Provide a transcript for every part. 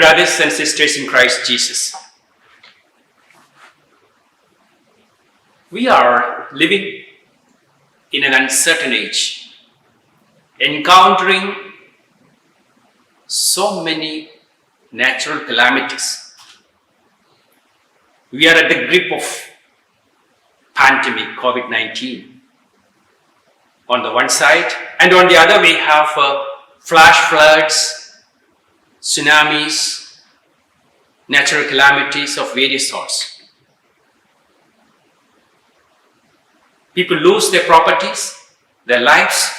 brothers and sisters in Christ Jesus, we are living in an uncertain age, encountering so many natural calamities. We are at the grip of pandemic, COVID-19 on the one side, and on the other we have flash floods, tsunamis, natural calamities of various sorts. People lose their properties, their lives,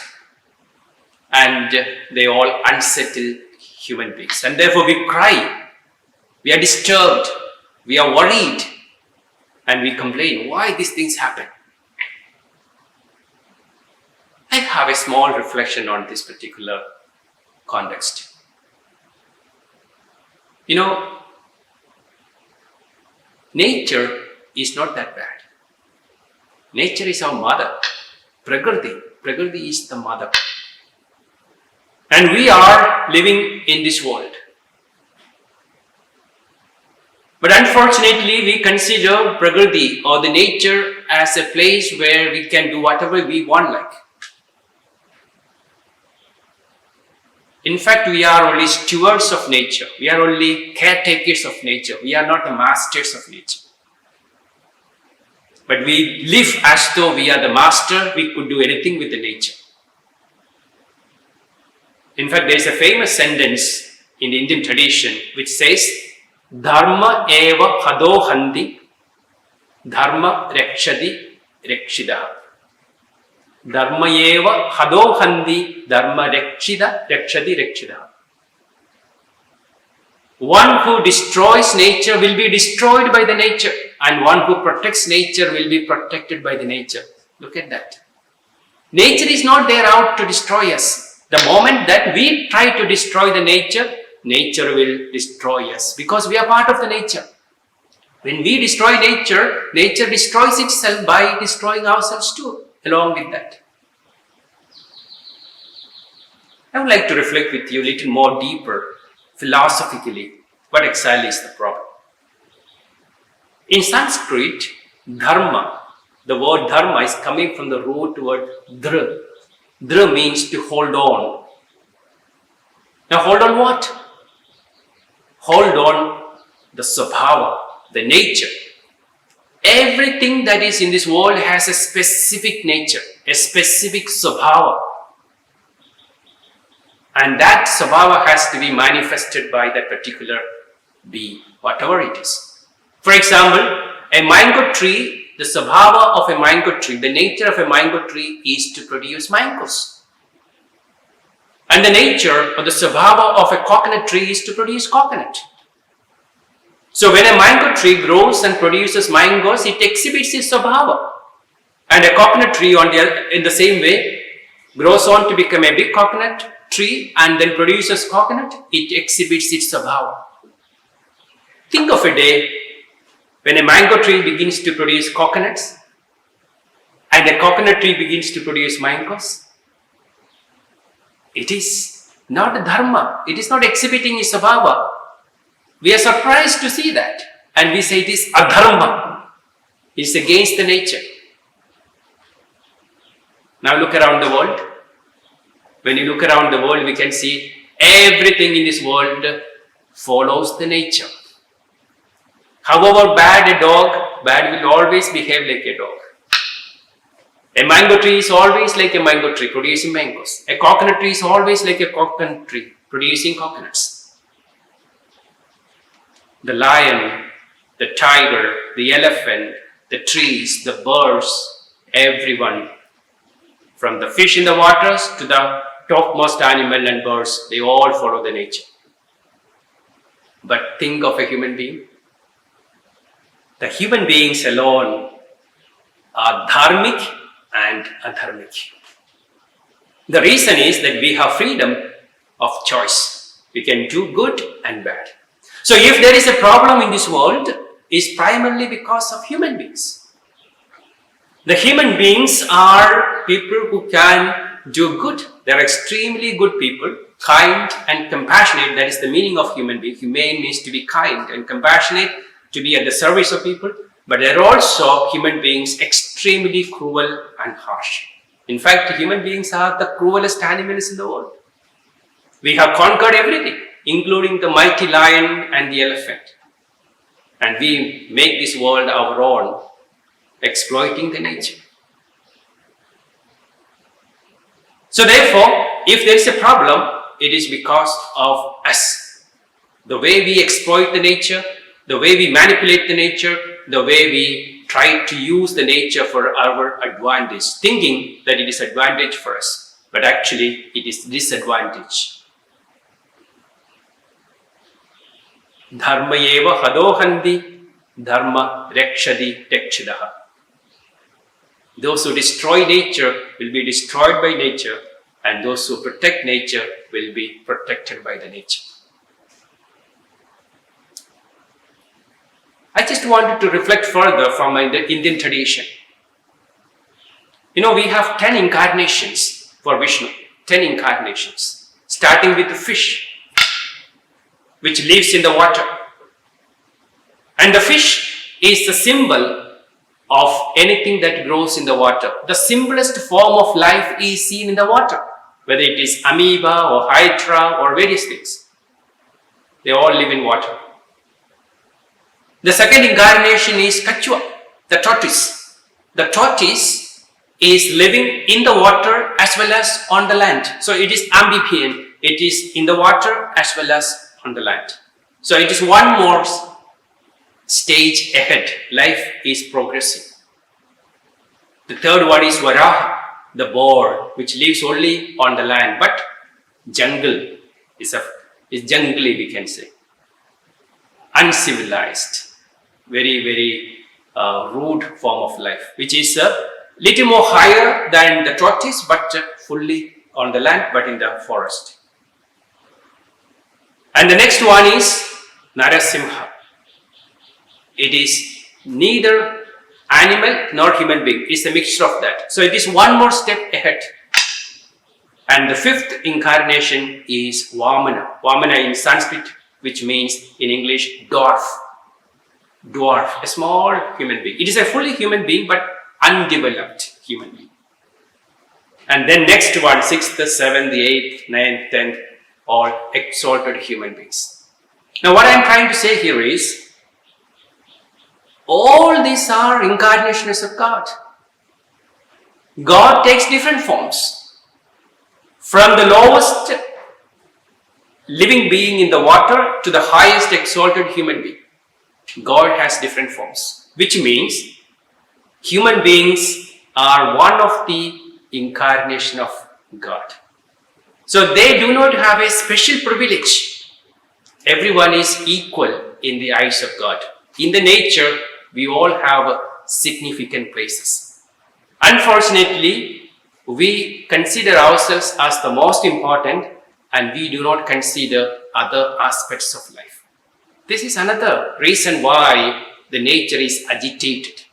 and they all unsettle human beings. And therefore we cry, we are disturbed, we are worried, and we complain, why these things happen? I have a small reflection on this particular context. You know, nature is not that bad. Nature is our mother. Prakriti is the mother. And we are living in this world. But unfortunately, we consider Prakriti or the nature as a place where we can do whatever we want like. In fact, we are only stewards of nature. We are only caretakers of nature. We are not the masters of nature. But we live as though we are the master. We could do anything with the nature. In fact, there is a famous sentence in the Indian tradition which says, dharma eva hadohanti, dharma rakshati rakshidah. Dharma eva hadohanti, dharma rakshati rakshidah. One who destroys nature will be destroyed by the nature, and one who protects nature will be protected by the nature. Look at that. Nature is not there out to destroy us. The moment that we try to destroy the nature, nature will destroy us because we are part of the nature. When we destroy nature, nature destroys itself by destroying ourselves too, along with that. I would like to reflect with you a little more deeper, philosophically, what exactly is the problem. In Sanskrit, dharma, the word dharma is coming from the root word dhr. Dhr means to hold on. Now hold on what? Hold on the svabhava, the nature. Everything that is in this world has a specific nature, a specific svabhava. And that svabhava has to be manifested by that particular being, whatever it is. For example, a mango tree, the svabhava of a mango tree, the nature of a mango tree is to produce mangoes. And the nature or the svabhava of a coconut tree is to produce coconut. So when a mango tree grows and produces mangoes, it exhibits its svabhava. And a coconut tree in the same way grows on to become a big coconut tree and then produces coconut, it exhibits its svabhava. Think of a day when a mango tree begins to produce coconuts and a coconut tree begins to produce mangoes. It is not a dharma. It is not exhibiting its svabhava. We are surprised to see that. And we say it is adharma. It is against the nature. Now look around the world. When you look around the world, we can see everything in this world follows the nature. However bad a dog, bad will always behave like a dog. A mango tree is always like a mango tree, producing mangoes. A coconut tree is always like a coconut tree, producing coconuts. The lion, the tiger, the elephant, the trees, the birds, everyone, from the fish in the waters to the topmost animal and birds, they all follow the nature. But think of a human being. The human beings alone are dharmic and adharmic. The reason is that we have freedom of choice. We can do good and bad. So if there is a problem in this world, it's primarily because of human beings. The human beings are people who can do good. They are extremely good people kind and compassionate. That is the meaning of human being. Humane means to be kind and compassionate, to be at the service of people. But there are also human beings extremely cruel and harsh. In fact, human beings are the cruelest animals in the world. We have conquered everything, including the mighty lion and the elephant. And we make this world our own, exploiting the nature. So therefore, if there is a problem, it is because of us. The way we exploit the nature, the way we manipulate the nature, the way we try to use the nature for our advantage, thinking that it is advantage for us, but actually it is disadvantage. Dharma eva hadohandi, dharma rekshadi tekshadaha. Those who destroy nature will be destroyed by nature, and those who protect nature will be protected by the nature. I just wanted to reflect further from the Indian tradition. We have 10 incarnations for Vishnu, 10 incarnations, starting with the fish, which lives in the water. And the fish is the symbol of anything that grows in the water. The simplest form of life is seen in the water, whether it is amoeba or hydra or various things. They all live in water. The second incarnation is Kachua, the tortoise. The tortoise is living in the water as well as on the land. So it is amphibian. It is in the water as well as on the land. So it is one more stage ahead. Life is progressing. The third one is Varaha, the boar, which lives only on the land, but jungle is jungly, we can say. Uncivilized. Very, very rude form of life, which is a little more higher than the tortoise, but fully on the land, but in the forest. And the next one is Narasimha. It is neither animal nor human being. It's a mixture of that. So it is one more step ahead. And the fifth incarnation is Vamana. Vamana in Sanskrit, which means in English dwarf. Dwarf, a small human being. It is a fully human being, but undeveloped human being. And then next one, 6th, 7th, 8th, 9th, 10th, all exalted human beings. Now what I am trying to say here is, all these are incarnations of God. God takes different forms. From the lowest living being in the water to the highest exalted human being. God has different forms, which means human beings are one of the incarnation of God. So they do not have a special privilege. Everyone is equal in the eyes of God. In the nature, we all have significant places. Unfortunately, we consider ourselves as the most important, and we do not consider other aspects of life. This is another reason why the nature is agitated.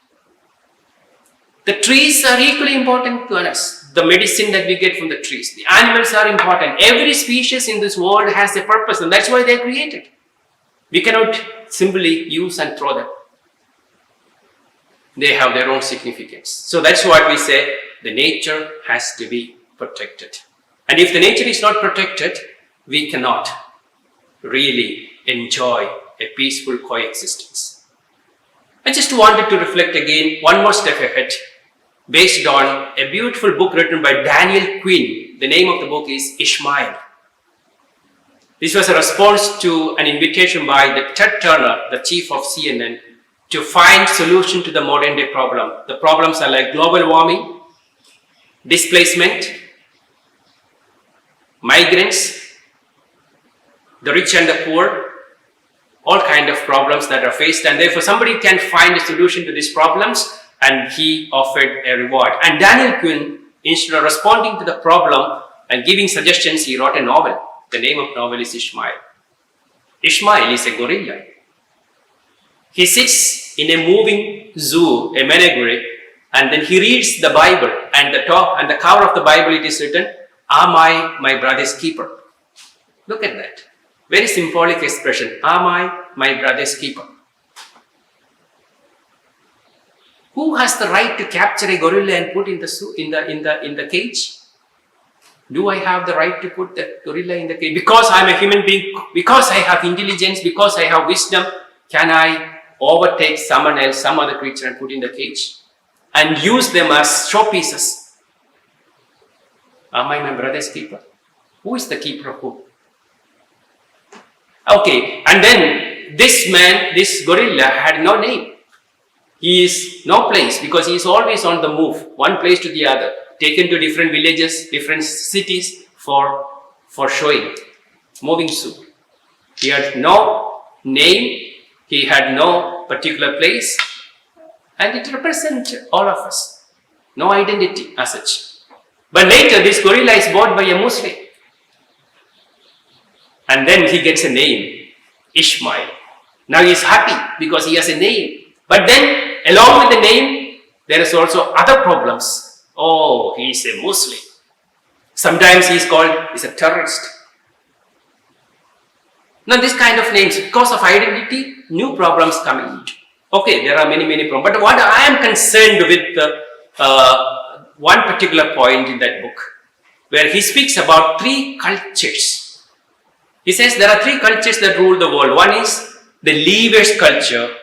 The trees are equally important to us. The medicine that we get from the trees. The animals are important. Every species in this world has a purpose, and that's why they are created. We cannot simply use and throw them. They have their own significance. So that's what we say, the nature has to be protected. And if the nature is not protected, we cannot really enjoy a peaceful coexistence. I just wanted to reflect again one more step ahead based on a beautiful book written by Daniel Quinn. The name of the book is Ishmael. This was a response to an invitation by the Ted Turner, the chief of CNN, to find solution to the modern day problem. The problems are like global warming, displacement, migrants, the rich and the poor, all kind of problems that are faced, and therefore somebody can find a solution to these problems, and he offered a reward. And Daniel Quinn, instead of responding to the problem and giving suggestions, he wrote a novel. The name of the novel is Ishmael. Ishmael is a gorilla. He sits in a moving zoo, a menagerie, and then he reads the Bible, and the top and the cover of the Bible it is written, "Am I my brother's keeper?" Look at that. Very symbolic expression. Am I my brother's keeper? Who has the right to capture a gorilla and put in the cage? Do I have the right to put the gorilla in the cage? Because I'm a human being, because I have intelligence, because I have wisdom, can I overtake someone else, some other creature, and put in the cage and use them as showpieces? Am I my brother's keeper? Who is the keeper of who? Okay, and then this man, this gorilla, had no name. He is no place because he is always on the move, one place to the other, taken to different villages, different cities for showing, moving suit. He had no name, he had no particular place, and it represents all of us. No identity as such. But later, this gorilla is bought by a Muslim. And then he gets a name, Ishmael. Now he is happy because he has a name. But then, along with the name, there is also other problems. Oh, he is a Muslim. Sometimes he is called, he's a terrorist. Now this kind of names, because of identity, new problems come in. Okay, there are many problems. But what I am concerned with, one particular point in that book, where he speaks about 3 cultures. He says there are 3 cultures that rule the world. One is the leavers culture,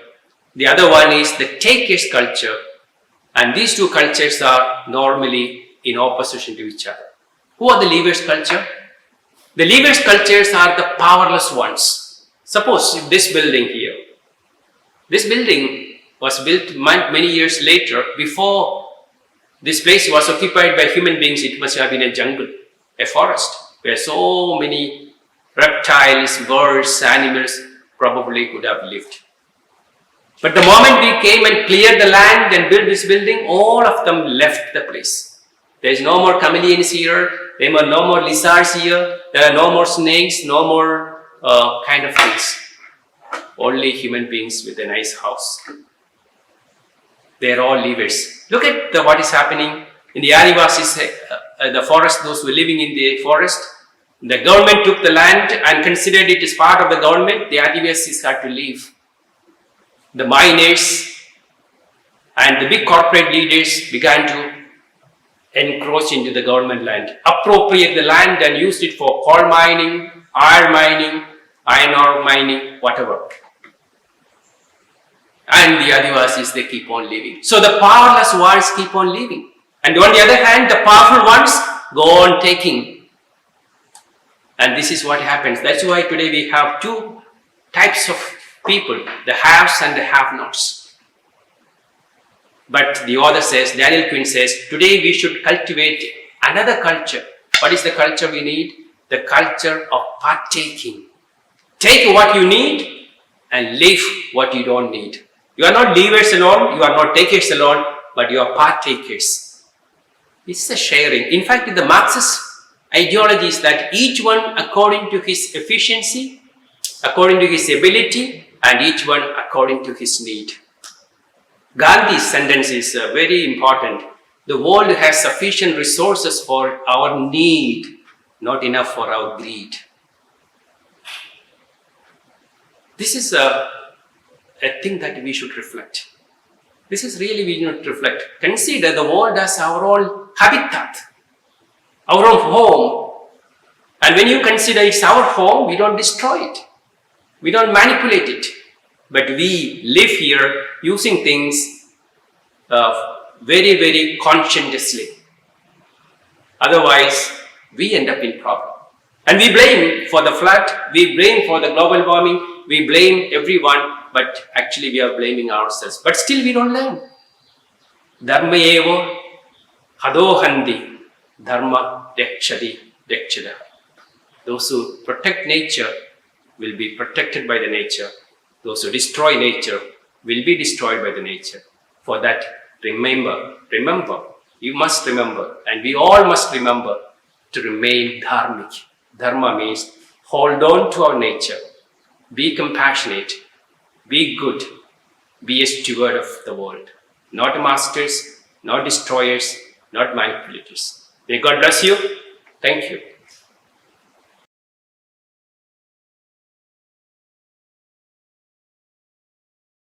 the other one is the takers culture, and these 2 cultures are normally in opposition to each other. Who are the leavers culture? The leavers cultures are the powerless ones. Suppose if this building here, this building was built many years later. Before this place was occupied by human beings, it must have been a jungle, a forest, where so many reptiles, birds, animals probably could have lived. But the moment we came and cleared the land and built this building, all of them left the place. There is no more chameleons here, there are no more lizards here, there are no more snakes, no more kind of things. Only human beings with a nice house. They are all leavers. Look at what is happening in the Adivasis, the forest, those who are living in the forest. The government took the land and considered it as part of the government. The Adivasis had to leave. The miners and the big corporate leaders began to encroach into the government land, appropriate the land and used it for coal mining, iron ore mining, whatever. And the Adivasis, they keep on living. So the powerless ones keep on living. And on the other hand, the powerful ones go on taking. And this is what happens. That's why today we have 2 types of people, the haves and the have-nots. But the author says, Daniel Quinn says, today we should cultivate another culture. What is the culture we need? The culture of partaking. Take what you need and leave what you don't need. You are not leavers alone, you are not takers alone, but you are partakers. This is a sharing. In fact, the Marxist ideology is that each one according to his efficiency, according to his ability, and each one according to his need. Gandhi's sentence is very important. The world has sufficient resources for our need, not enough for our greed. This is a thing that we should reflect. This is really we need to reflect. Consider the world as our own habitat, our own home. And when you consider it's our home, we don't destroy it. We don't manipulate it. But we live here using things very conscientiously. Otherwise, we end up in problem. And we blame for the flood, we blame for the global warming, we blame everyone, but actually we are blaming ourselves. But still we don't learn. Dharma eva hadohandi dharma dekshada. Those who protect nature will be protected by the nature. Those who destroy nature will be destroyed by the nature. For that, remember, you must remember, and we all must remember to remain dharmic. Dharma means hold on to our nature, be compassionate, be good, be a steward of the world. Not masters, not destroyers, not manipulators. May God bless you. Thank you.